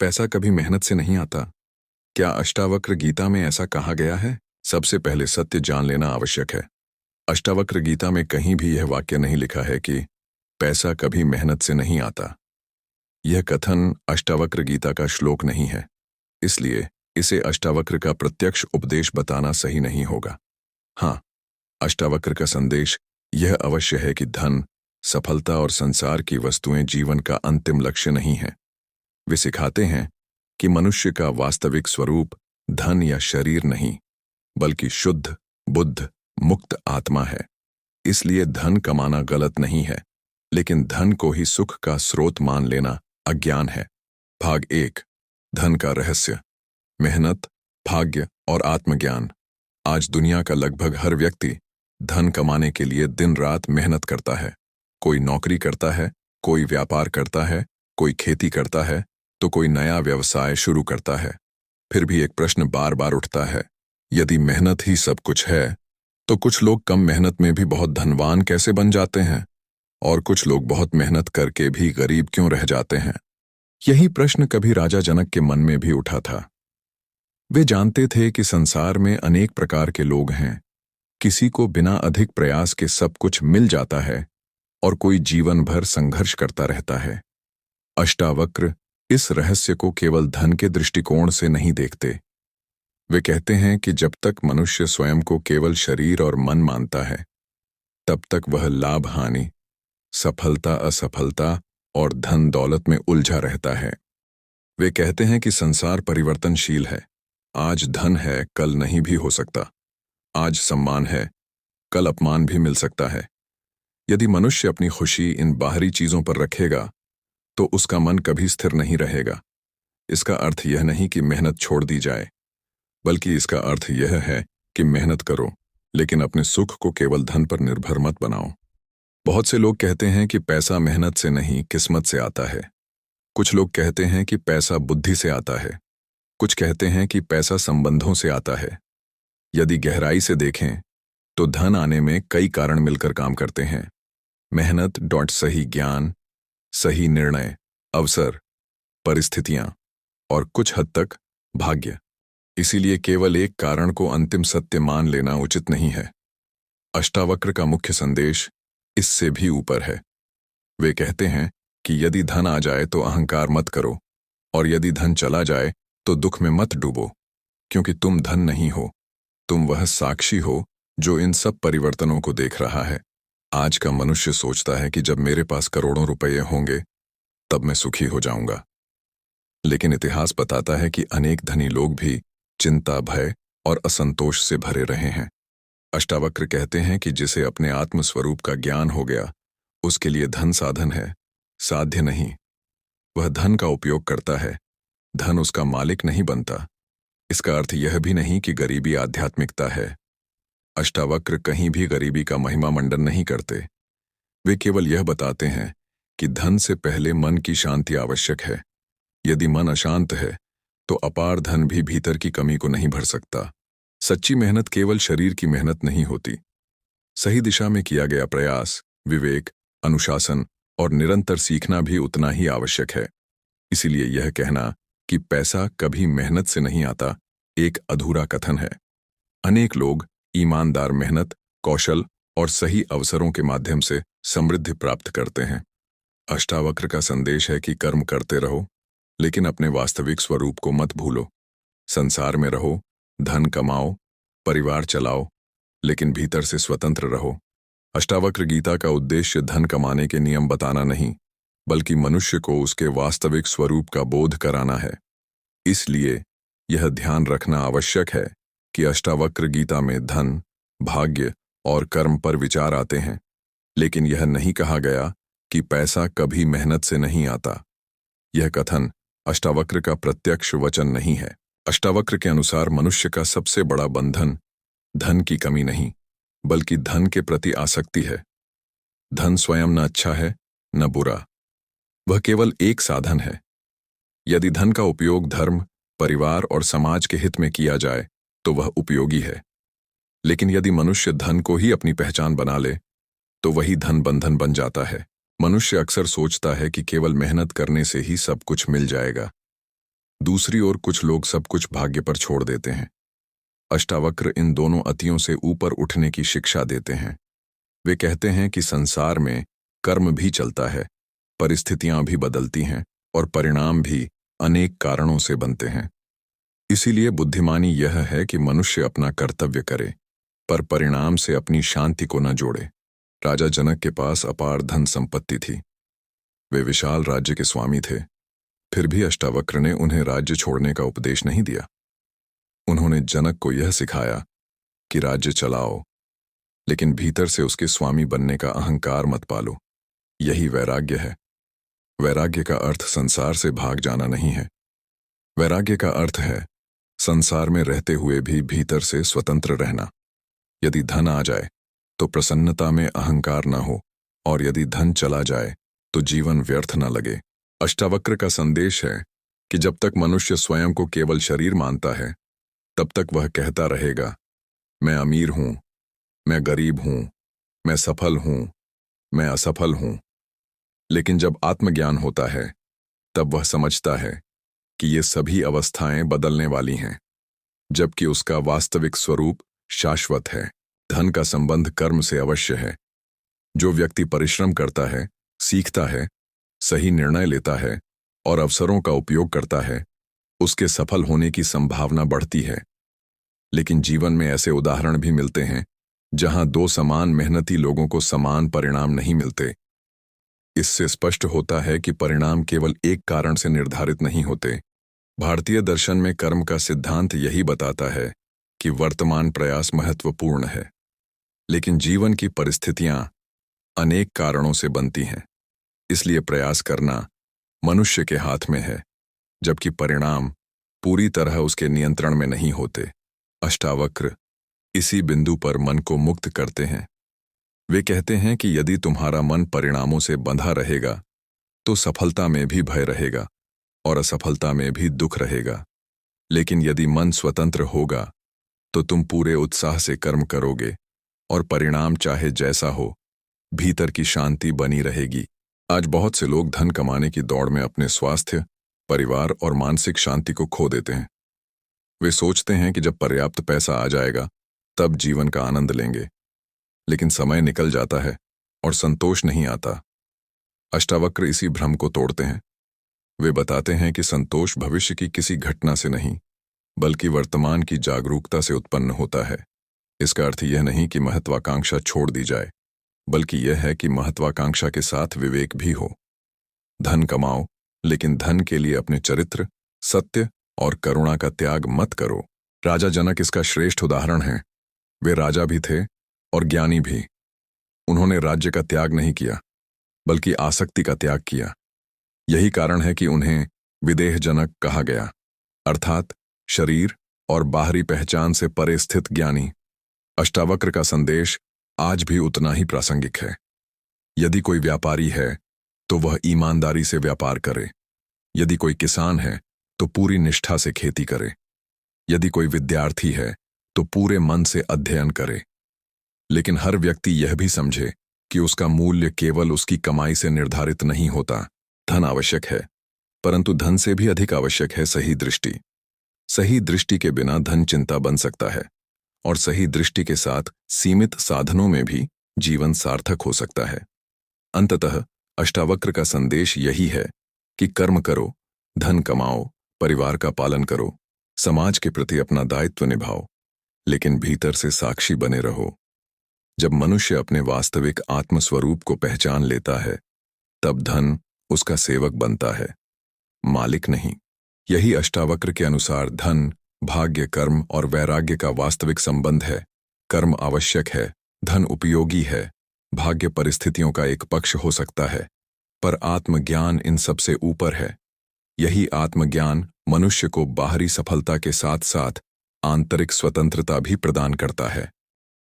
पैसा कभी मेहनत से नहीं आता? क्या अष्टावक्र गीता में ऐसा कहा गया है? सबसे पहले सत्य जान लेना आवश्यक है। अष्टावक्र गीता में कहीं भी यह वाक्य नहीं लिखा है कि पैसा कभी मेहनत से नहीं आता। यह कथन अष्टावक्र गीता का श्लोक नहीं है, इसलिए इसे अष्टावक्र का प्रत्यक्ष उपदेश बताना सही नहीं होगा। हाँ, अष्टावक्र का संदेश यह अवश्य है कि धन, सफलता और संसार की वस्तुएं जीवन का अंतिम लक्ष्य नहीं है। वे सिखाते हैं कि मनुष्य का वास्तविक स्वरूप धन या शरीर नहीं, बल्कि शुद्ध, बुद्ध, मुक्त आत्मा है। इसलिए धन कमाना गलत नहीं है, लेकिन धन को ही सुख का स्रोत मान लेना अज्ञान है। भाग 1, धन का रहस्य, मेहनत, भाग्य और आत्मज्ञान। आज दुनिया का लगभग हर व्यक्ति धन कमाने के लिए दिन रात मेहनत करता है। कोई नौकरी करता है, कोई व्यापार करता है, कोई खेती करता है, तो कोई नया व्यवसाय शुरू करता है। फिर भी एक प्रश्न बार बार उठता है, यदि मेहनत ही सब कुछ है, तो कुछ लोग कम मेहनत में भी बहुत धनवान कैसे बन जाते हैं? और कुछ लोग बहुत मेहनत करके भी गरीब क्यों रह जाते हैं? यही प्रश्न कभी राजा जनक के मन में भी उठा था। वे जानते थे कि संसार में अनेक प्रकार के लोग हैं। किसी को बिना अधिक प्रयास के सब कुछ मिल जाता है और कोई जीवन भर संघर्ष करता रहता है। अष्टावक्र इस रहस्य को केवल धन के दृष्टिकोण से नहीं देखते। वे कहते हैं कि जब तक मनुष्य स्वयं को केवल शरीर और मन मानता है, तब तक वह लाभ हानि, सफलता असफलता और धन दौलत में उलझा रहता है। वे कहते हैं कि संसार परिवर्तनशील है। आज धन है, कल नहीं भी हो सकता। आज सम्मान है, कल अपमान भी मिल सकता है। यदि मनुष्य अपनी खुशी इन बाहरी चीजों पर रखेगा, तो उसका मन कभी स्थिर नहीं रहेगा। इसका अर्थ यह नहीं कि मेहनत छोड़ दी जाए, बल्कि इसका अर्थ यह है कि मेहनत करो, लेकिन अपने सुख को केवल धन पर निर्भर मत बनाओ। बहुत से लोग कहते हैं कि पैसा मेहनत से नहीं, किस्मत से आता है। कुछ लोग कहते हैं कि पैसा बुद्धि से आता है। कुछ कहते हैं कि पैसा संबंधों से आता है। यदि गहराई से देखें, तो धन आने में कई कारण मिलकर काम करते हैं। मेहनत, सही ज्ञान, सही निर्णय, अवसर, परिस्थितियां और कुछ हद तक भाग्य। इसीलिए केवल एक कारण को अंतिम सत्य मान लेना उचित नहीं है। अष्टावक्र का मुख्य संदेश इससे भी ऊपर है। वे कहते हैं कि यदि धन आ जाए तो अहंकार मत करो, और यदि धन चला जाए तो दुख में मत डूबो, क्योंकि तुम धन नहीं हो, तुम वह साक्षी हो जो इन सब परिवर्तनों को देख रहा है। आज का मनुष्य सोचता है कि जब मेरे पास करोड़ों रुपये होंगे तब मैं सुखी हो जाऊंगा। लेकिन इतिहास बताता है कि अनेक धनी लोग भी चिंता, भय और असंतोष से भरे रहे हैं। अष्टावक्र कहते हैं कि जिसे अपने आत्मस्वरूप का ज्ञान हो गया, उसके लिए धन साधन है, साध्य नहीं। वह धन का उपयोग करता है, धन उसका मालिक नहीं बनता। इसका अर्थ यह भी नहीं कि गरीबी आध्यात्मिकता है। अष्टावक्र कहीं भी गरीबी का महिमा मंडन नहीं करते। वे केवल यह बताते हैं कि धन से पहले मन की शांति आवश्यक है। यदि मन अशांत है, तो अपार धन भी भीतर की कमी को नहीं भर सकता। सच्ची मेहनत केवल शरीर की मेहनत नहीं होती। सही दिशा में किया गया प्रयास, विवेक, अनुशासन और निरंतर सीखना भी उतना ही आवश्यक है। इसीलिए यह कहना कि पैसा कभी मेहनत से नहीं आता एक अधूरा कथन है। अनेक लोग ईमानदार मेहनत, कौशल और सही अवसरों के माध्यम से समृद्धि प्राप्त करते हैं। अष्टावक्र का संदेश है कि कर्म करते रहो, लेकिन अपने वास्तविक स्वरूप को मत भूलो। संसार में रहो, धन कमाओ, परिवार चलाओ, लेकिन भीतर से स्वतंत्र रहो। अष्टावक्र गीता का उद्देश्य धन कमाने के नियम बताना नहीं, बल्कि मनुष्य को उसके वास्तविक स्वरूप का बोध कराना है। इसलिए यह ध्यान रखना आवश्यक है कि अष्टावक्र गीता में धन, भाग्य और कर्म पर विचार आते हैं, लेकिन यह नहीं कहा गया कि पैसा कभी मेहनत से नहीं आता। यह कथन अष्टावक्र का प्रत्यक्ष वचन नहीं है। अष्टावक्र के अनुसार मनुष्य का सबसे बड़ा बंधन धन की कमी नहीं, बल्कि धन के प्रति आसक्ति है। धन स्वयं न अच्छा है न बुरा, वह केवल एक साधन है। यदि धन का उपयोग धर्म, परिवार और समाज के हित में किया जाए तो वह उपयोगी है। लेकिन यदि मनुष्य धन को ही अपनी पहचान बना ले, तो वही धन बंधन बन जाता है। मनुष्य अक्सर सोचता है कि केवल मेहनत करने से ही सब कुछ मिल जाएगा, दूसरी ओर कुछ लोग सब कुछ भाग्य पर छोड़ देते हैं। अष्टावक्र इन दोनों अतियों से ऊपर उठने की शिक्षा देते हैं। वे कहते हैं कि संसार में कर्म भी चलता है, परिस्थितियां भी बदलती हैं और परिणाम भी अनेक कारणों से बनते हैं। इसीलिए बुद्धिमानी यह है कि मनुष्य अपना कर्तव्य करे, पर परिणाम से अपनी शांति को न जोड़े। राजा जनक के पास अपार धन संपत्ति थी। वे विशाल राज्य के स्वामी थे। फिर भी अष्टावक्र ने उन्हें राज्य छोड़ने का उपदेश नहीं दिया। उन्होंने जनक को यह सिखाया कि राज्य चलाओ, लेकिन भीतर से उसके स्वामी बनने का अहंकार मत पालो। यही वैराग्य है। वैराग्य का अर्थ संसार से भाग जाना नहीं है। वैराग्य का अर्थ है संसार में रहते हुए भी भीतर से स्वतंत्र रहना। यदि धन आ जाए तो प्रसन्नता में अहंकार न हो, और यदि धन चला जाए तो जीवन व्यर्थ न लगे। अष्टावक्र का संदेश है कि जब तक मनुष्य स्वयं को केवल शरीर मानता है, तब तक वह कहता रहेगा, मैं अमीर हूं, मैं गरीब हूं, मैं सफल हूं, मैं असफल हूं। लेकिन जब आत्मज्ञान होता है, तब वह समझता है कि ये सभी अवस्थाएं बदलने वाली हैं, जबकि उसका वास्तविक स्वरूप शाश्वत है। धन का संबंध कर्म से अवश्य है। जो व्यक्ति परिश्रम करता है, सीखता है, सही निर्णय लेता है और अवसरों का उपयोग करता है, उसके सफल होने की संभावना बढ़ती है। लेकिन जीवन में ऐसे उदाहरण भी मिलते हैं जहां दो समान मेहनती लोगों को समान परिणाम नहीं मिलते। इससे स्पष्ट होता है कि परिणाम केवल एक कारण से निर्धारित नहीं होते। भारतीय दर्शन में कर्म का सिद्धांत यही बताता है कि वर्तमान प्रयास महत्वपूर्ण है, लेकिन जीवन की परिस्थितियां अनेक कारणों से बनती हैं। इसलिए प्रयास करना मनुष्य के हाथ में है, जबकि परिणाम पूरी तरह उसके नियंत्रण में नहीं होते। अष्टावक्र इसी बिंदु पर मन को मुक्त करते हैं। वे कहते हैं कि यदि तुम्हारा मन परिणामों से बंधा रहेगा, तो सफलता में भी भय रहेगा और असफलता में भी दुख रहेगा। लेकिन यदि मन स्वतंत्र होगा, तो तुम पूरे उत्साह से कर्म करोगे और परिणाम चाहे जैसा हो, भीतर की शांति बनी रहेगी। आज बहुत से लोग धन कमाने की दौड़ में अपने स्वास्थ्य, परिवार और मानसिक शांति को खो देते हैं। वे सोचते हैं कि जब पर्याप्त पैसा आ जाएगा, तब जीवन का आनंद लेंगे। लेकिन समय निकल जाता है और संतोष नहीं आता। अष्टावक्र इसी भ्रम को तोड़ते हैं। वे बताते हैं कि संतोष भविष्य की किसी घटना से नहीं, बल्कि वर्तमान की जागरूकता से उत्पन्न होता है। इसका अर्थ यह नहीं कि महत्वाकांक्षा छोड़ दी जाए, बल्कि यह है कि महत्वाकांक्षा के साथ विवेक भी हो। धन कमाओ, लेकिन धन के लिए अपने चरित्र, सत्य और करुणा का त्याग मत करो। राजा जनक इसका श्रेष्ठ उदाहरण है। वे राजा भी थे और ज्ञानी भी। उन्होंने राज्य का त्याग नहीं किया, बल्कि आसक्ति का त्याग किया। यही कारण है कि उन्हें विदेह जनक कहा गया, अर्थात शरीर और बाहरी पहचान से परे स्थित ज्ञानी। अष्टावक्र का संदेश आज भी उतना ही प्रासंगिक है। यदि कोई व्यापारी है तो वह ईमानदारी से व्यापार करे। यदि कोई किसान है तो पूरी निष्ठा से खेती करे। यदि कोई विद्यार्थी है तो पूरे मन से अध्ययन करे। लेकिन हर व्यक्ति यह भी समझे कि उसका मूल्य केवल उसकी कमाई से निर्धारित नहीं होता। धन आवश्यक है, परंतु धन से भी अधिक आवश्यक है सही दृष्टि। सही दृष्टि के बिना धन चिंता बन सकता है, और सही दृष्टि के साथ सीमित साधनों में भी जीवन सार्थक हो सकता है। अंततः अष्टावक्र का संदेश यही है कि कर्म करो, धन कमाओ, परिवार का पालन करो, समाज के प्रति अपना दायित्व निभाओ, लेकिन भीतर से साक्षी बने रहो। जब मनुष्य अपने वास्तविक आत्मस्वरूप को पहचान लेता है, तब धन उसका सेवक बनता है, मालिक नहीं। यही अष्टावक्र के अनुसार धन, भाग्य, कर्म और वैराग्य का वास्तविक संबंध है। कर्म आवश्यक है, धन उपयोगी है, भाग्य परिस्थितियों का एक पक्ष हो सकता है, पर आत्मज्ञान इन सबसे ऊपर है। यही आत्मज्ञान मनुष्य को बाहरी सफलता के साथ साथ आंतरिक स्वतंत्रता भी प्रदान करता है।